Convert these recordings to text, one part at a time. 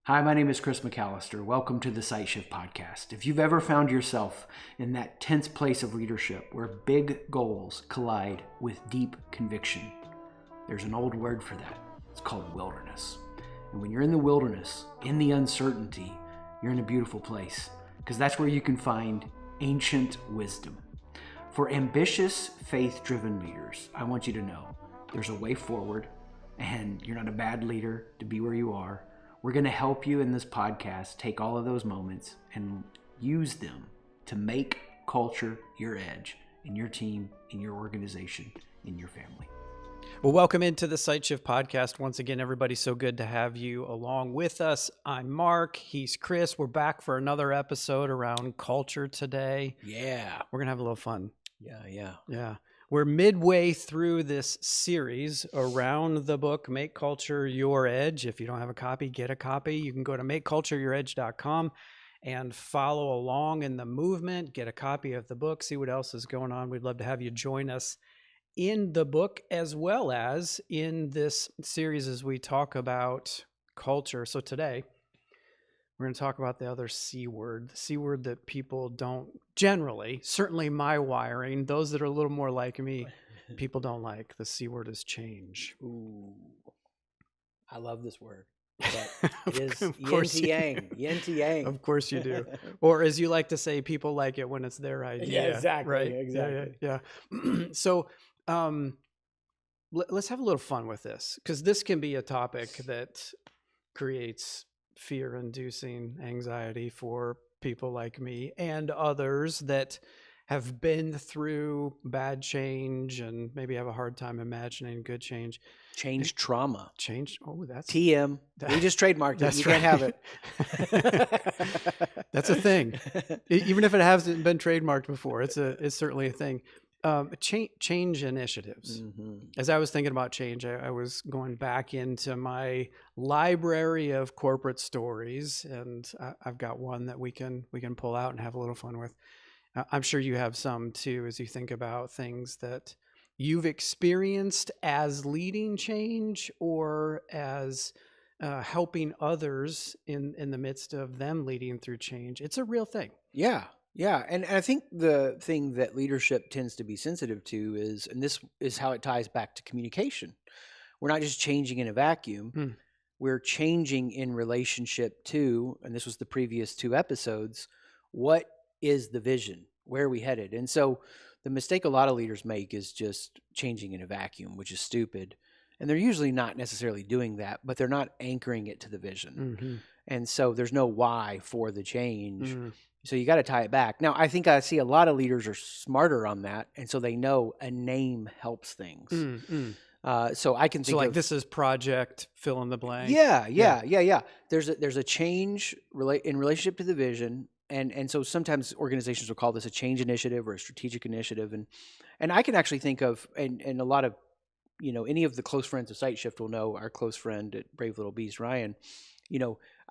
Hi, my name is Chris McAllister. Welcome to the SightShift podcast. If you've ever found yourself in that tense place of leadership where big goals collide with deep conviction, there's an old word for that. It's called wilderness. And when you're in the wilderness, in the uncertainty, you're in a beautiful place because that's where you can find ancient wisdom. For ambitious, faith-driven leaders, I want you to know there's a way forward and you're not a bad leader to be where you are. We're going to help you in this podcast take all of those moments and use them to make culture your edge in your team, in your organization, in your family. Well, welcome into the SightShift podcast. Once again, everybody, so good to have you along with us. I'm Mark. He's Chris. We're back for another episode around culture today. Yeah. We're going to have a little fun. Yeah. We're midway through this series around the book, Make Culture Your Edge. If you don't have a copy, get a copy. You can go to makecultureyouredge.com and follow along in the movement, get a copy of the book, see what else is going on. We'd love to have you join us in the book as well as in this series as we talk about culture. So today, we're going to talk about the other C word, the C word that people don't generally, certainly my wiring, those that are a little more like me, people don't like. The C word is change. Ooh, I love this word. But it is yin to yang. Of course you do. Or as you like to say, people like it when it's their idea. Yeah, exactly. Right? Exactly. Yeah. So let's have a little fun with this because this can be a topic that creates fear-inducing anxiety for people like me and others that have been through bad change and maybe have a hard time imagining good change. Change trauma. Change. Oh, that's TM. We just trademarked it. You can't have it. That's a thing. Even if it hasn't been trademarked before, it's certainly a thing. Change initiatives. Mm-hmm. As I was thinking about change, I was going back into my library of corporate stories, and I've got one that we can pull out and have a little fun with. I'm sure you have some too, as you think about things that you've experienced as leading change or as helping others in the midst of them leading through change. It's a real thing. Yeah. Yeah. And I think the thing that leadership tends to be sensitive to is, and this is how it ties back to communication. We're not just changing in a vacuum. We're changing in relationship to, and this was the previous two episodes, what is the vision? Where are we headed? And so the mistake a lot of leaders make is just changing in a vacuum, which is stupid. And they're usually not necessarily doing that, but they're not anchoring it to the vision. Mm-hmm. And so there's no why for the change. Mm-hmm. So you got to tie it back. Now, I think I see a lot of leaders are smarter on that. And so they know a name helps things. Mm-hmm. So I can think like this is project fill in the blank. Yeah. There's a change in relationship to the vision. And so sometimes organizations will call this a change initiative or a strategic initiative. And I can actually think of, and a lot of, any of the close friends of SightShift will know our close friend at Brave Little Beast, Ryan.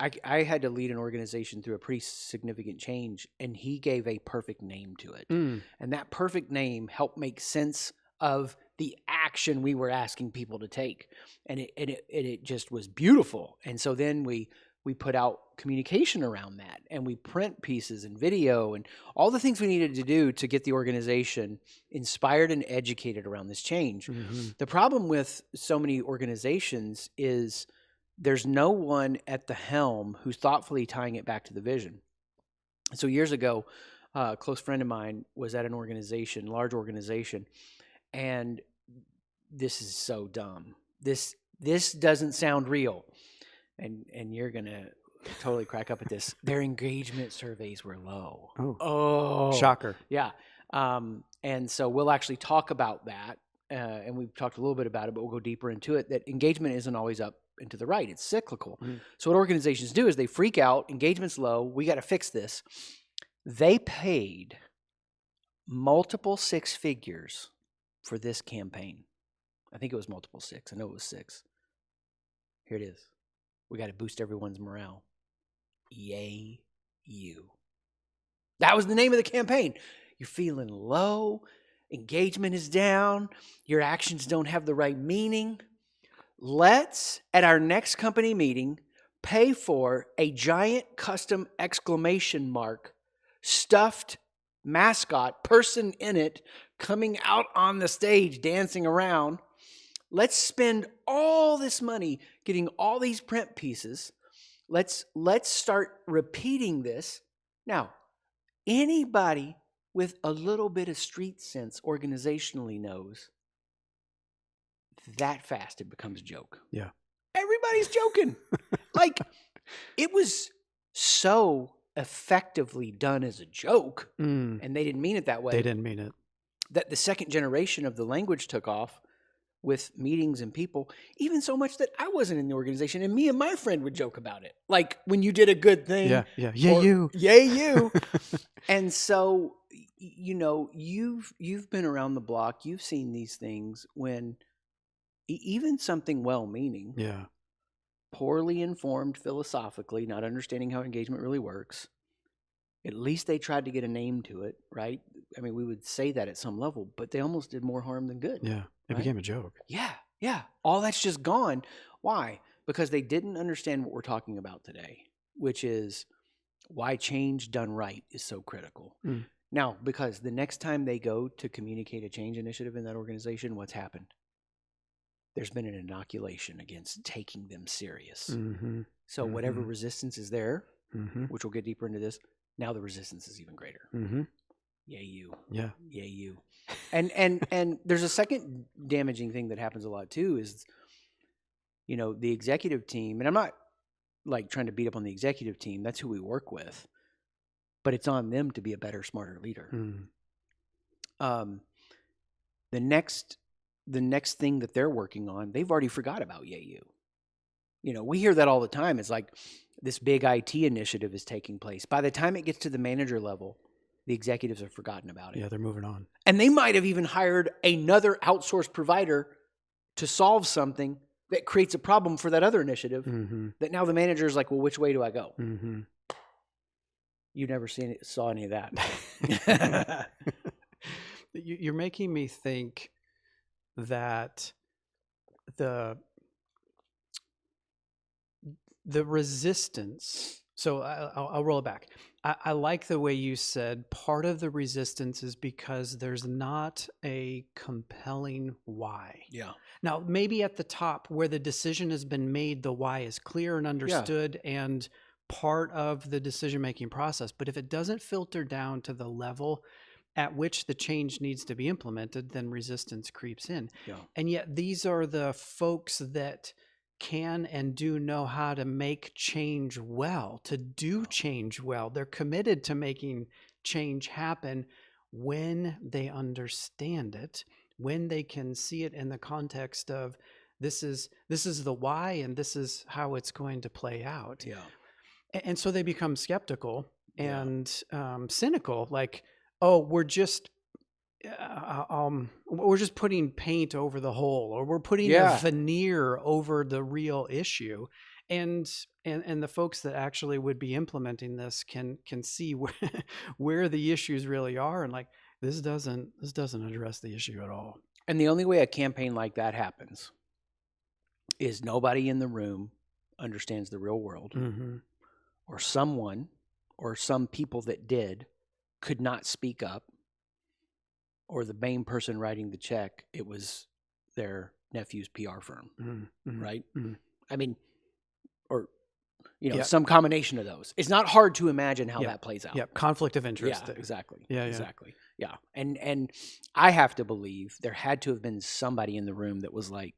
I had to lead an organization through a pretty significant change, and he gave a perfect name to it. And that perfect name helped make sense of the action we were asking people to take. And it just was beautiful. And so then we put out communication around that, and we print pieces and video and all the things we needed to do to get the organization inspired and educated around this change. Mm-hmm. The problem with so many organizations is there's no one at the helm who's thoughtfully tying it back to the vision. So years ago, a close friend of mine was at an organization, large organization, and this is so dumb. This doesn't sound real. And you're going to totally crack up at this. Their engagement surveys were low. Oh. Shocker. Yeah. And so we'll actually talk about that. And we've talked a little bit about it, but we'll go deeper into it, that engagement isn't always up and to the right. It's cyclical. Mm-hmm. So what organizations do is they freak out. Engagement's low. We got to fix this. They paid multiple six figures for this campaign. I think it was multiple six. I know it was six. Here it is. We got to boost everyone's morale. Yay, you. That was the name of the campaign. You're feeling low. Engagement is down. Your actions don't have the right meaning. Let's, at our next company meeting, pay for a giant custom exclamation mark, stuffed mascot, person in it, coming out on the stage, dancing around. Let's spend all this money getting all these print pieces. Let's start repeating this. Now, anybody with a little bit of street sense organizationally knows that fast it becomes a joke. Yeah. Everybody's joking. Like, it was so effectively done as a joke, and they didn't mean it that way. They didn't mean it. That the second generation of the language took off with meetings and people, even so much that I wasn't in the organization, and me and my friend would joke about it. Like, when you did a good thing. Yeah. Yay, you. Yay, you. And so, you know, you've been around the block. You've seen these things when even something well-meaning, Yeah. poorly informed philosophically, not understanding how engagement really works, at least they tried to get a name to it, right? I mean, we would say that at some level, but they almost did more harm than good. Yeah. It right? became a joke. Yeah. All that's just gone. Why? Because they didn't understand what we're talking about today, which is why change done right is so critical. Now, because the next time they go to communicate a change initiative in that organization, what's happened? There's been an inoculation against taking them serious. So whatever resistance is there, which we'll get deeper into this, now the resistance is even greater. Yay, you. Yeah. Yay, you. And there's a second damaging thing that happens a lot too is, you know, the executive team, and I'm not like trying to beat up on the executive team. That's who we work with. But it's on them to be a better, smarter leader. The next thing that they're working on, they've already forgot about Yay You. You know, we hear that all the time. It's like this big IT initiative is taking place. By the time it gets to the manager level, the executives have forgotten about it. Yeah, they're moving on. And they might have even hired another outsourced provider to solve something that creates a problem for that other initiative that now the manager is like, well, which way do I go? You never saw any of that. You're making me think that the resistance. So I'll roll it back. I like the way you said part of the resistance is because there's not a compelling why. Yeah. Now, maybe at the top where the decision has been made, the why is clear and understood and part of the decision-making process. But if it doesn't filter down to the level at which the change needs to be implemented, then resistance creeps in. Yeah. And yet these are the folks that can and do know how to make change well, to do change well. They're committed to making change happen when they understand it, when they can see it in the context of this is the why and this is how it's going to play out. Yeah. And so they become skeptical and cynical, like, oh, we're just putting paint over the hole, or we're putting a veneer over the real issue. And the folks that actually would be implementing this can see where the issues really are, and like, this doesn't address the issue at all. And the only way a campaign like that happens is nobody in the room understands the real world, or someone or some people that did could not speak up, or the main person writing the check, it was their nephew's PR firm, right? I mean, or, you know, some combination of those. It's not hard to imagine how that plays out. Yeah, conflict of interest. Yeah, exactly. Yeah, exactly. Yeah. And I have to believe there had to have been somebody in the room that was like,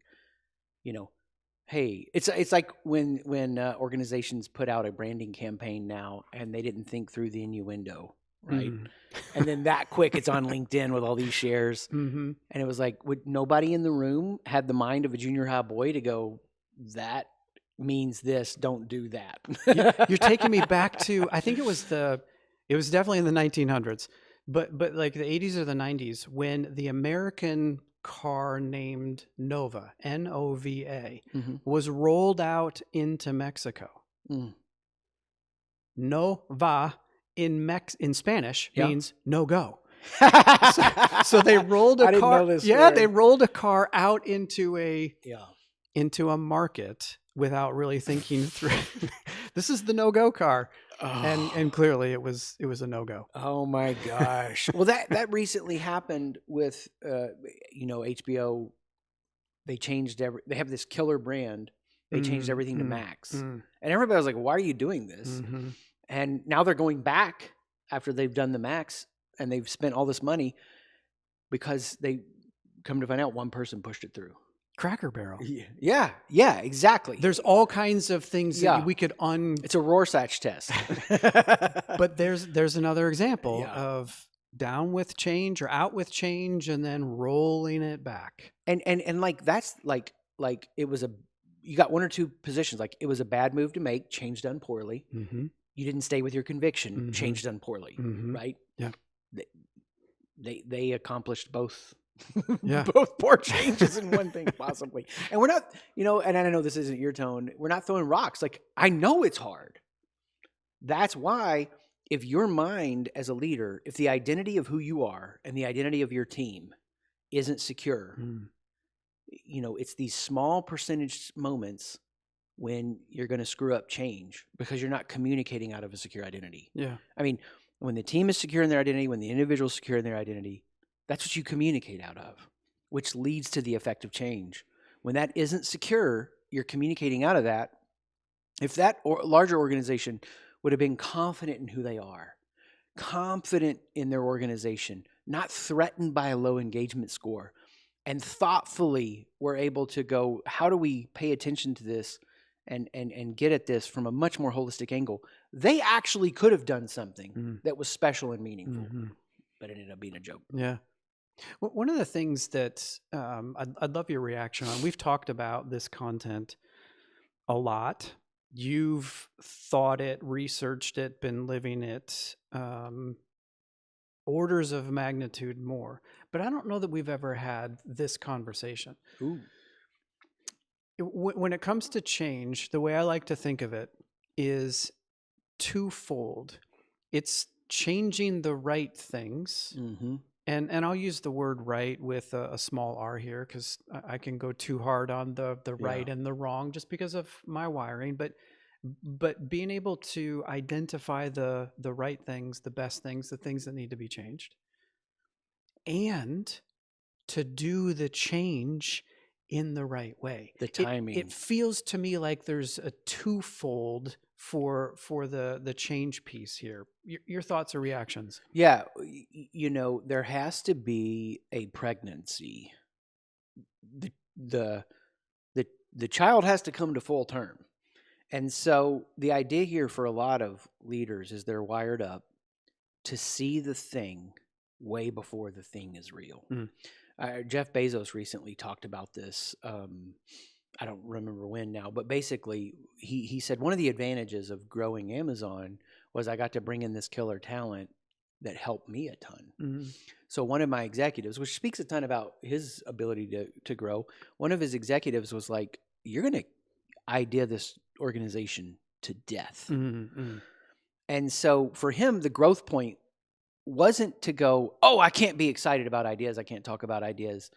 you know, hey, it's like when organizations put out a branding campaign now and they didn't think through the innuendo, right? And then that quick, it's on LinkedIn with all these shares. And it was like, nobody in the room had the mind of a junior high boy to go, that means this, don't do that. You're taking me back to, I think it was definitely in the 1900s, but like the 80s or the 90s, when the American car named Nova, Nova, was rolled out into Mexico. Nova in Spanish means no go. So they rolled a car. They rolled a car out into a market without really thinking through. This is the no-go car. And Oh, clearly it was a no-go. oh my gosh. Well, that recently happened with HBO. They changed they have this killer brand. They changed everything to Max. And everybody was like, "Why are you doing this?" Mm-hmm. And now they're going back after they've done the Max and they've spent all this money because they come to find out one person pushed it through. Cracker Barrel. Yeah, exactly. There's all kinds of things Yeah. that we could It's a Rorschach test. but there's another example Yeah. of down with change or out with change and then rolling it back. And like that's like it was you got one or two positions. Like it was a bad move to make, change done poorly. Mm-hmm. You didn't stay with your conviction, Mhm. change done poorly, Mhm. right? Yeah. They accomplished both Yeah. both poor changes in one thing possibly. And we're not, and I know this isn't your tone. We're not throwing rocks. Like I know it's hard. That's why if your mind as a leader, if the identity of who you are and the identity of your team isn't secure, Mm. it's these small percentage moments when you're going to screw up change because you're not communicating out of a secure identity. Yeah. I mean, when the team is secure in their identity, when the individual is secure in their identity, that's what you communicate out of, which leads to the effective change. When that isn't secure, you're communicating out of that. If that larger organization would have been confident in who they are, confident in their organization, not threatened by a low engagement score, and thoughtfully were able to go, how do we pay attention to this and get at this from a much more holistic angle, they actually could have done something that was special and meaningful, but it ended up being a joke. Yeah. One of the things that I'd love your reaction on, we've talked about this content a lot. You've thought it, researched it, been living it, orders of magnitude more. But I don't know that we've ever had this conversation. Ooh. When it comes to change, the way I like to think of it is twofold. It's changing the right things. Mm-hmm. And I'll use the word right with a small r here because I can go too hard on the right and the wrong just because of my wiring. But being able to identify the right things, the best things, the things that need to be changed, and to do the change in the right way. The timing. It feels to me like there's a twofold for the change piece here. Your thoughts or reactions? Yeah, there has to be a pregnancy. The child has to come to full term. And so the idea here for a lot of leaders is they're wired up to see the thing way before the thing is real. Jeff Bezos recently talked about this. I don't remember when now, but basically he said one of the advantages of growing Amazon was I got to bring in this killer talent that helped me a ton. So one of my executives, which speaks a ton about his ability to grow, one of his executives was like, you're going to idea this organization to death. And so for him, the growth point wasn't to go, oh, I can't be excited about ideas. I can't talk about ideas.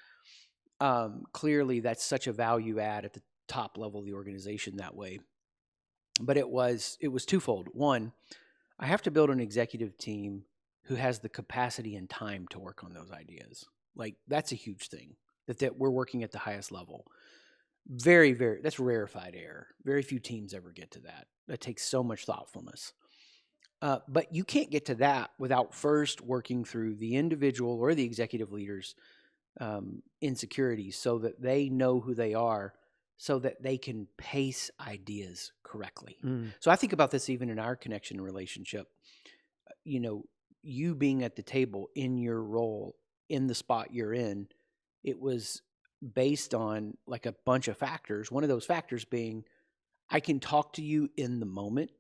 Clearly, that's such a value add at the top level of the organization that way. But it was twofold. One, I have to build an executive team who has the capacity and time to work on those ideas. Like that's a huge thing that we're working at the highest level. Very, very, that's rarefied air. Very few teams ever get to that. That takes so much thoughtfulness. But you can't get to that without first working through the individual or the executive leaders' insecurities so that they know who they are, so that they can pace ideas correctly. So I think about this even in our connection relationship. You being at the table in your role, in the spot you're in, it was based on like a bunch of factors. One of those factors being, I can talk to you in the moment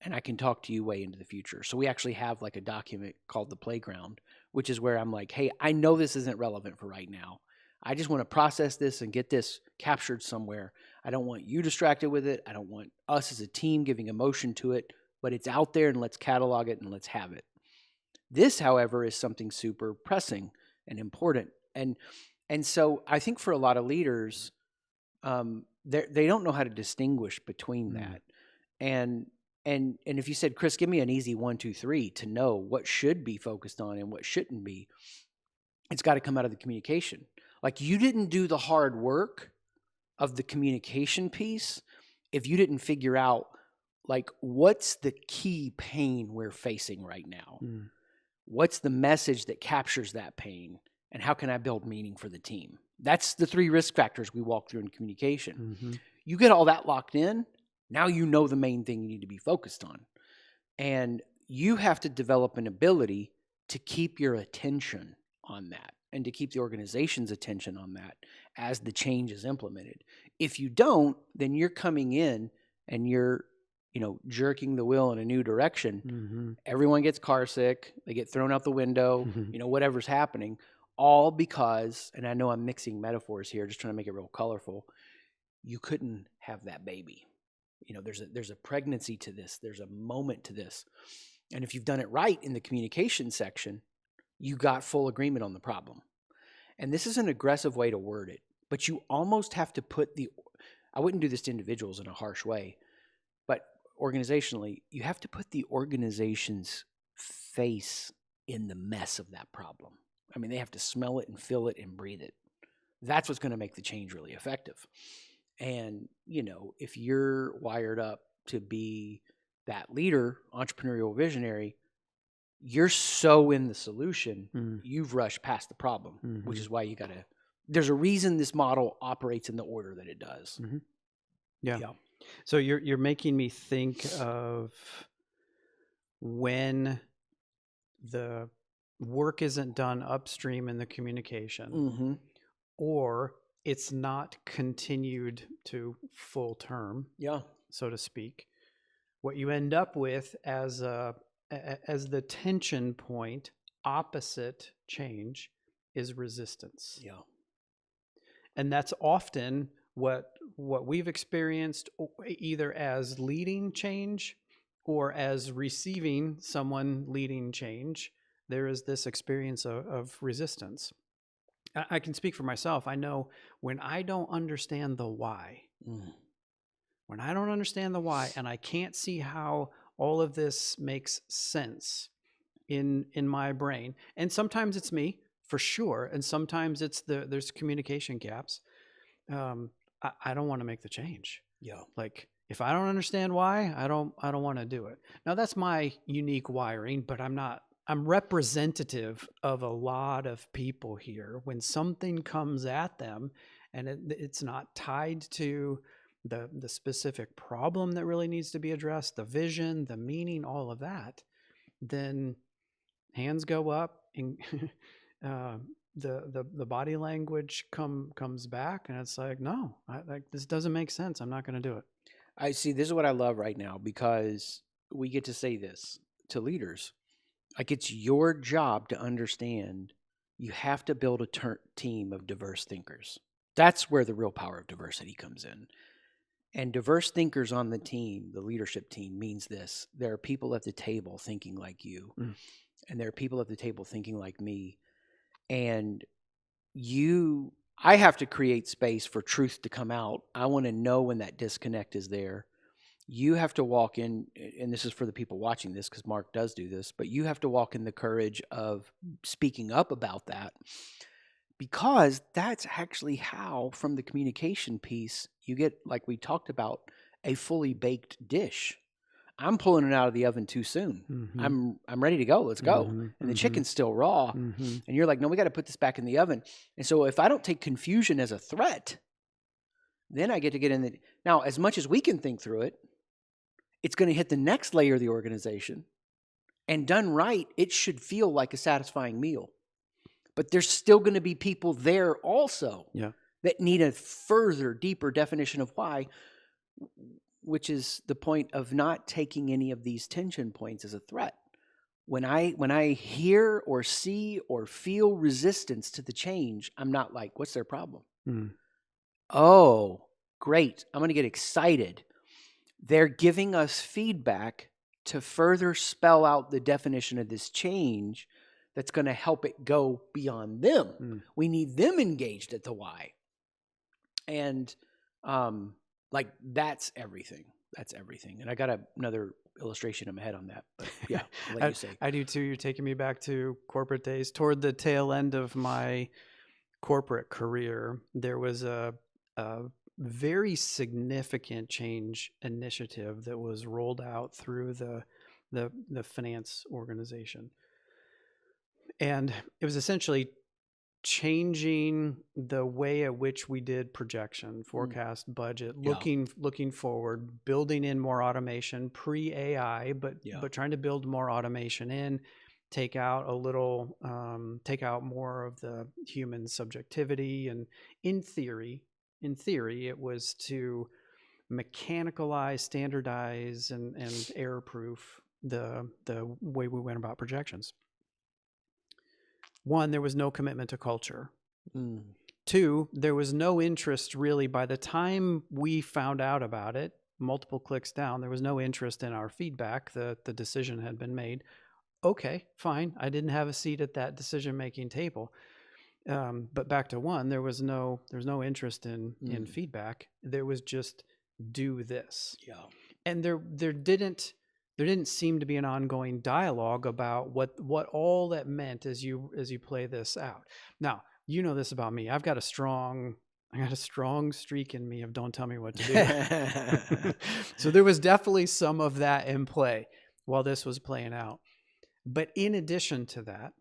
and I can talk to you way into the future. So we actually have like a document called the playground, which is where I'm like, hey, I know this isn't relevant for right now. I just want to process this and get this captured somewhere. I don't want you distracted with it. I don't want us as a team giving emotion to it, but it's out there and let's catalog it and let's have it. This, however, is something super pressing and important. And so I think for a lot of leaders, they don't know how to distinguish between that. And if you said, Chris, give me an easy 1, 2, 3 to know what should be focused on and what shouldn't be, it's got to come out of the communication. Like, you didn't do the hard work of the communication piece if you didn't figure out, like, what's the key pain we're facing right now? What's the message that captures that pain? And how can I build meaning for the team? That's the 3 risk factors we walk through in communication. You get all that locked in, now you know the main thing you need to be focused on. And you have to develop an ability to keep your attention on that and to keep the organization's attention on that as the change is implemented. If you don't, then you're coming in and you're, jerking the wheel in a new direction. Everyone gets car sick. They get thrown out the window, whatever's happening, all because, and I know I'm mixing metaphors here, just trying to make it real colorful. You couldn't have that baby. There's a pregnancy to this. There's a moment to this. And if you've done it right in the communication section, you got full agreement on the problem. And this is an aggressive way to word it, but you almost have to put I wouldn't do this to individuals in a harsh way, but organizationally, you have to put the organization's face in the mess of that problem. I mean, they have to smell it and feel it and breathe it. That's what's going to make the change really effective. And, if you're wired up to be that leader, entrepreneurial visionary, you're so in the solution, you've rushed past the problem, which is why there's a reason this model operates in the order that it does. Yeah. So you're making me think of when the work isn't done upstream in the communication, or it's not continued to full term, so to speak. What you end up with as the tension point opposite change is resistance. And that's often what we've experienced, either as leading change or as receiving someone leading change. There is this experience of resistance. I can speak for myself. I know when I don't understand the why, when I don't understand the why, and I can't see how all of this makes sense in my brain, and sometimes it's me for sure, and sometimes it's there's communication gaps. I don't want to make the change. Like, if I don't understand why, I don't want to do it. Now, that's my unique wiring, but I'm representative of a lot of people here. When something comes at them and it's not tied to the specific problem that really needs to be addressed, the vision, the meaning, all of that, then hands go up and the body language comes back, and it's like, no, this doesn't make sense. I'm not going to do it. I see. This is what I love right now, because we get to say this to leaders. Like, it's your job to understand you have to build a team of diverse thinkers. That's where the real power of diversity comes in. And diverse thinkers on the team, the leadership team, means this. There are people at the table thinking like you, and there are people at the table thinking like me. And I have to create space for truth to come out. I want to know when that disconnect is there. You have to walk in, and this is for the people watching this, because Mark does do this, but you have to walk in the courage of speaking up about that, because that's actually how, from the communication piece, you get, like we talked about, a fully baked dish. I'm pulling it out of the oven too soon. I'm ready to go. Let's go. And the chicken's still raw. And you're like, no, we got to put this back in the oven. And so if I don't take confusion as a threat, then I get to get in the... Now, as much as we can think through it, it's going to hit the next layer of the organization. And done right, it should feel like a satisfying meal. But there's still going to be people there also that need a further, deeper definition of why, which is the point of not taking any of these tension points as a threat. When I hear or see or feel resistance to the change, I'm not like, what's their problem? Oh, great. I'm going to get excited. They're giving us feedback to further spell out the definition of this change that's going to help it go beyond them. We need them engaged at the why. And Like that's everything. That's everything. And I got another illustration in my head on that. But yeah, I'll let you say. I do too. You're taking me back to corporate days. Toward the tail end of my corporate career, there was a very significant change initiative that was rolled out through the finance organization. And it was essentially changing the way at which we did projection, forecast, budget, looking forward, building in more automation, pre-AI, but trying to build more automation in, take out more of the human subjectivity. And in theory, it was to mechanicalize, standardize, and error-proof the way we went about projections. One, there was no commitment to culture. Two, there was no interest really. By the time we found out about it, multiple clicks down, there was no interest in our feedback. The decision had been made. Okay, fine. I didn't have a seat at that decision-making table. But back to one, there was no interest in feedback. There was just do this. Yeah. And there didn't seem to be an ongoing dialogue about what all that meant as you play this out. Now, you know this about me. I got a strong streak in me of don't tell me what to do. So there was definitely some of that in play while this was playing out. But in addition to that,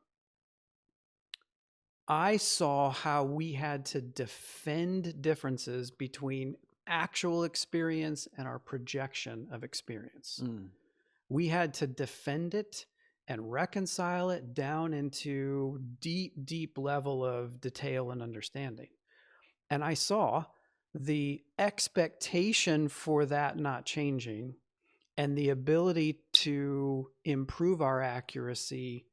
I saw how we had to defend differences between actual experience and our projection of experience. We had to defend it and reconcile it down into deep level of detail and understanding. And I saw the expectation for that not changing and the ability to improve our accuracy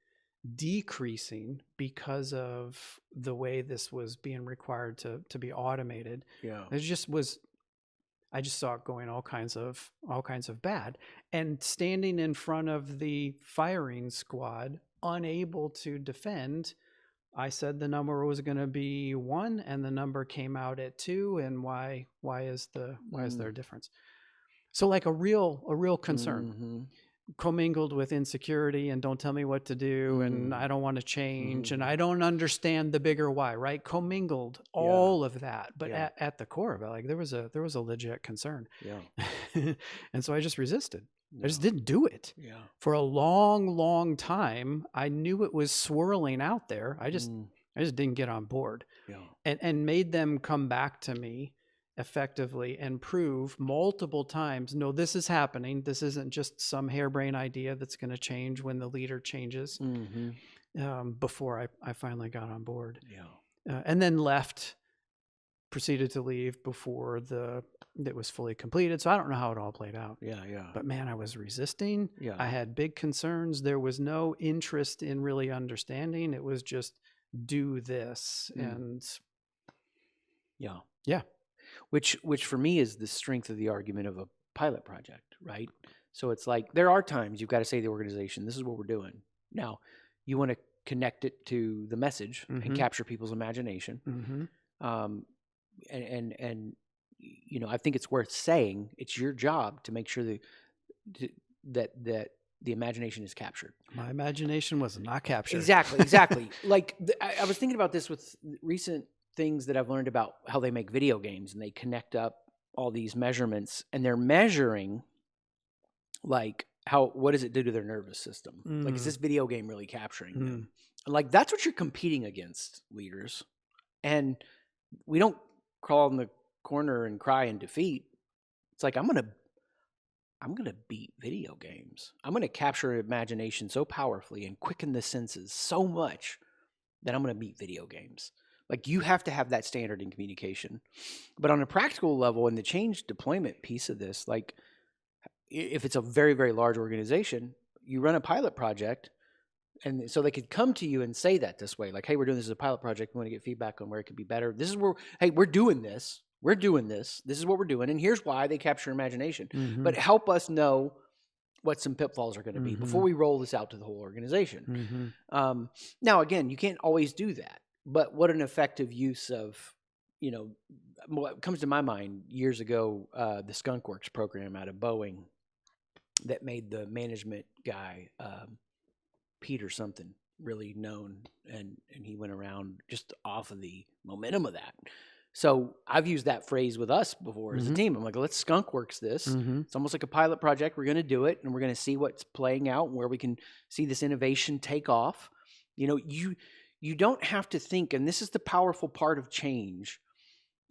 decreasing because of the way this was being required to be automated. Yeah. I just saw it going all kinds of bad, and standing in front of the firing squad, unable to defend. I said the number was going to be 1, and the number came out at 2. And why is there a difference? So like a real concern, commingled with insecurity and don't tell me what to do, and I don't want to change, and I don't understand the bigger why. Right? Commingled, all of that, but at the core of it, like there was a legit concern. Yeah. And so I just resisted. I just didn't do it. Yeah. For a long time, I knew it was swirling out there. I just didn't get on board. Yeah. And made them come back to me effectively and prove multiple times, no, this is happening. This isn't just some harebrained idea that's going to change when the leader changes. Before I finally got on board. Yeah. And then proceeded to leave before it was fully completed. So I don't know how it all played out. Yeah. But man, I was resisting. Yeah. I had big concerns. There was no interest in really understanding. It was just do this. And yeah. Which for me is the strength of the argument of a pilot project, right? So it's like there are times you've got to say to the organization, this is what we're doing. Now, you want to connect it to the message and capture people's imagination. And you know, I think it's worth saying it's your job to make sure that the imagination is captured. My imagination was not captured. Exactly. Like I was thinking about this with recent things that I've learned about how they make video games, and they connect up all these measurements, and they're measuring like what does it do to their nervous system? Like, is this video game really capturing them? And like, that's what you're competing against, leaders. And we don't crawl in the corner and cry in defeat. It's like, I'm going to beat video games. I'm going to capture imagination so powerfully and quicken the senses so much that I'm going to beat video games. Like, you have to have that standard in communication. But on a practical level, in the change deployment piece of this, like if it's a very, very large organization, you run a pilot project, and so they could come to you and say that this way, like, hey, we're doing this as a pilot project. We want to get feedback on where it could be better. This is where, hey, we're doing this. This is what we're doing. And here's why they capture imagination. But help us know what some pitfalls are going to be before we roll this out to the whole organization. Now, again, you can't always do that. But what an effective use of, what comes to my mind years ago, the Skunk Works program out of Boeing that made the management guy, Peter something, really known, and he went around just off of the momentum of that. So I've used that phrase with us before as a team. I'm like, let's Skunk Works this. It's almost like a pilot project. We're going to do it, and we're going to see what's playing out and where we can see this innovation take off. You don't have to think, and this is the powerful part of change,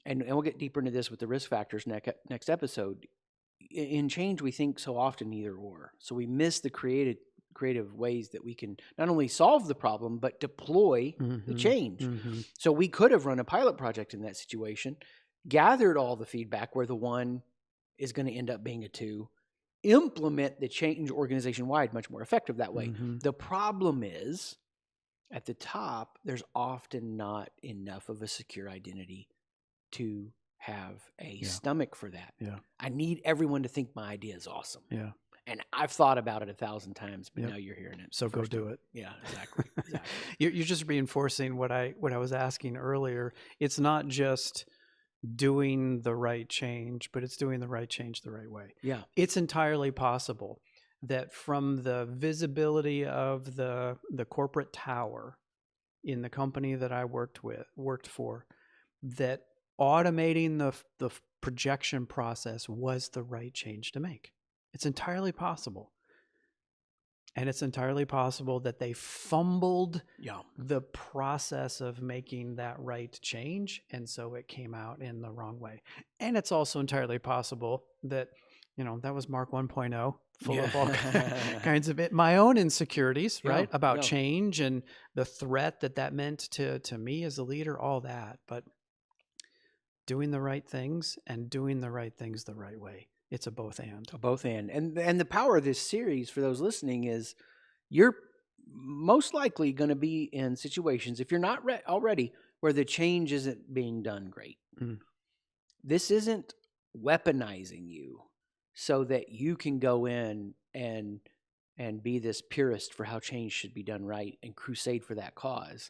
and we'll get deeper into this with the risk factors next episode. In change, we think so often either or. So we miss the creative ways that we can not only solve the problem, but deploy the change. So we could have run a pilot project in that situation, gathered all the feedback where the 1 is going to end up being a 2, implement the change organization-wide much more effective that way. The problem is, at the top, there's often not enough of a secure identity to have a stomach for that. I need everyone to think my idea is awesome. And I've thought about it 1,000 times, but now you're hearing it. So go do it. Yeah, exactly. You're just reinforcing what I was asking earlier. It's not just doing the right change, but it's doing the right change the right way. Yeah. It's entirely possible that from the visibility of the corporate tower in the company that I worked for, that automating the projection process was the right change to make. It's entirely possible. And it's entirely possible that they fumbled the process of making that right change, and so it came out in the wrong way. And it's also entirely possible that, that was Mark 1.0, full of all kinds of my own insecurities, right? About change and the threat that meant to me as a leader, all that. But doing the right things and doing the right things the right way. It's a both and. A both and. And the power of this series for those listening is you're most likely going to be in situations, if you're not already, where the change isn't being done great. This isn't weaponizing you so that you can go in and be this purist for how change should be done right and crusade for that cause.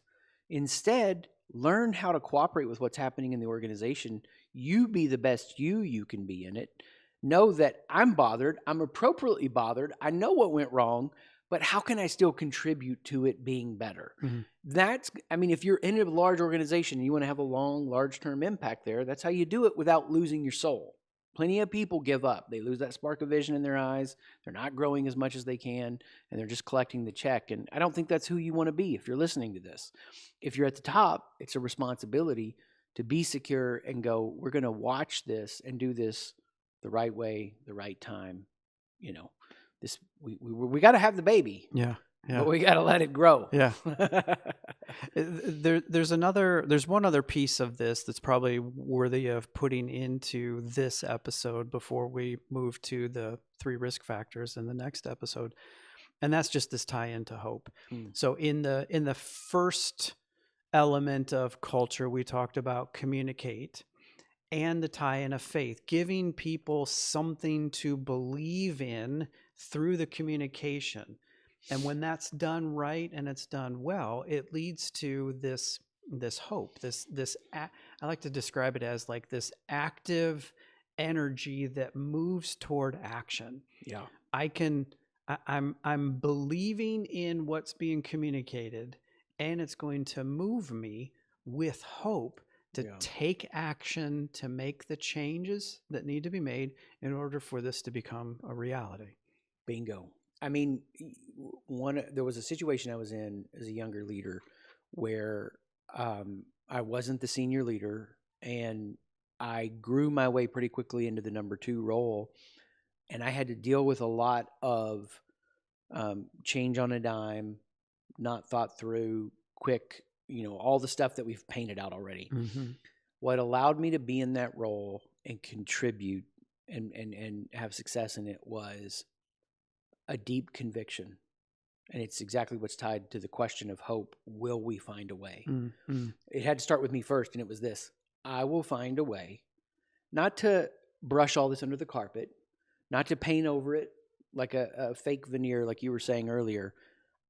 Instead, learn how to cooperate with what's happening in the organization. You be the best you can be in it. Know that I'm bothered. I'm appropriately bothered. I know what went wrong, but how can I still contribute to it being better? If you're in a large organization and you want to have a long, large-term impact there, that's how you do it without losing your soul. Plenty of people give up. They lose that spark of vision in their eyes. They're not growing as much as they can, and they're just collecting the check. And I don't think that's who you want to be if you're listening to this. If you're at the top, it's a responsibility to be secure and go, we're going to watch this and do this the right way, the right time. We got to have the baby. But we got to let it grow. There's one other piece of this that's probably worthy of putting into this episode before we move to the 3 risk factors in the next episode. And that's just this tie into hope. So in the first element of culture, we talked about communicate and the tie-in of faith, giving people something to believe in through the communication. And when that's done right and it's done well, it leads to this hope, I like to describe it as like this active energy that moves toward action. I'm believing in what's being communicated, and it's going to move me with hope to take action to make the changes that need to be made in order for this to become a reality. Bingo. There was a situation I was in as a younger leader where I wasn't the senior leader, and I grew my way pretty quickly into the number 2 role, and I had to deal with a lot of change on a dime, not thought through, quick, all the stuff that we've painted out already. What allowed me to be in that role and contribute and have success in it was a deep conviction. And it's exactly what's tied to the question of hope. Will we find a way? It had to start with me first, and it was this. I will find a way, not to brush all this under the carpet, not to paint over it like a fake veneer like you were saying earlier.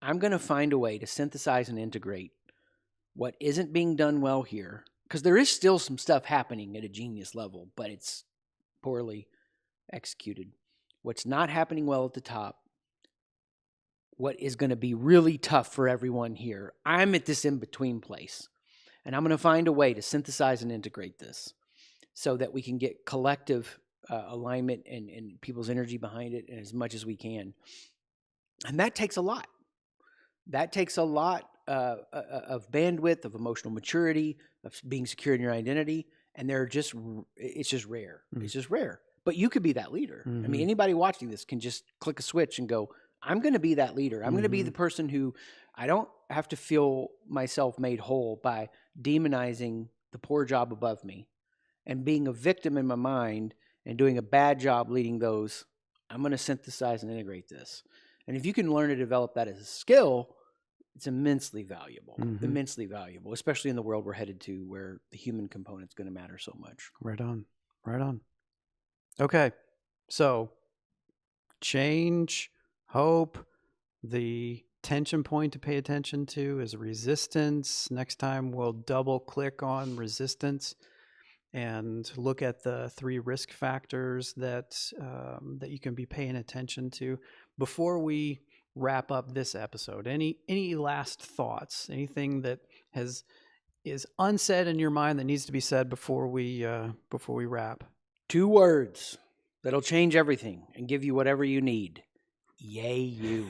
I'm going to find a way to synthesize and integrate what isn't being done well here because there is still some stuff happening at a genius level, but it's poorly executed. What's not happening well at the top, what is going to be really tough for everyone here. I'm at this in-between place, and I'm going to find a way to synthesize and integrate this so that we can get collective alignment and people's energy behind it as much as we can. And that takes a lot. That takes a lot of bandwidth, of emotional maturity, of being secure in your identity. And it's just rare. It's just rare. But you could be that leader. I mean, anybody watching this can just click a switch and go, I'm going to be that leader. I'm going to be the person who I don't have to feel myself made whole by demonizing the poor job above me and being a victim in my mind and doing a bad job leading those. I'm going to synthesize and integrate this. And if you can learn to develop that as a skill, it's immensely valuable, especially in the world we're headed to where the human component is going to matter so much. Right on. Okay. So change, hope, the tension point to pay attention to is resistance. Next time we'll double click on resistance and look at the 3 risk factors that you can be paying attention to. Before we wrap up this episode, any last thoughts? Anything that is unsaid in your mind that needs to be said before we wrap? 2 words that'll change everything and give you whatever you need. Yay, you.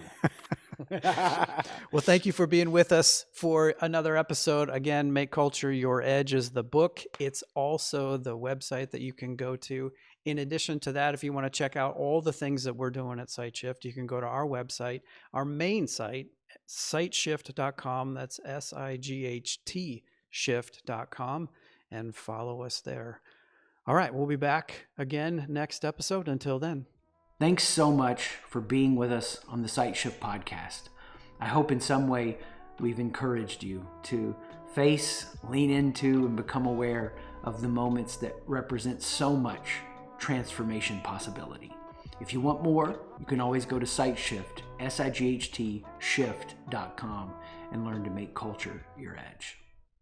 Well, thank you for being with us for another episode. Again, Make Culture Your Edge is the book. It's also the website that you can go to. In addition to that, if you want to check out all the things that we're doing at SightShift, you can go to our website, our main site, sightshift.com. That's SIGHT shift.com, and follow us there. All right, we'll be back again next episode. Until then. Thanks so much for being with us on the SightShift podcast. I hope in some way we've encouraged you to face, lean into, and become aware of the moments that represent so much transformation possibility. If you want more, you can always go to SightShift, SIGHT shift.com, and learn to make culture your edge.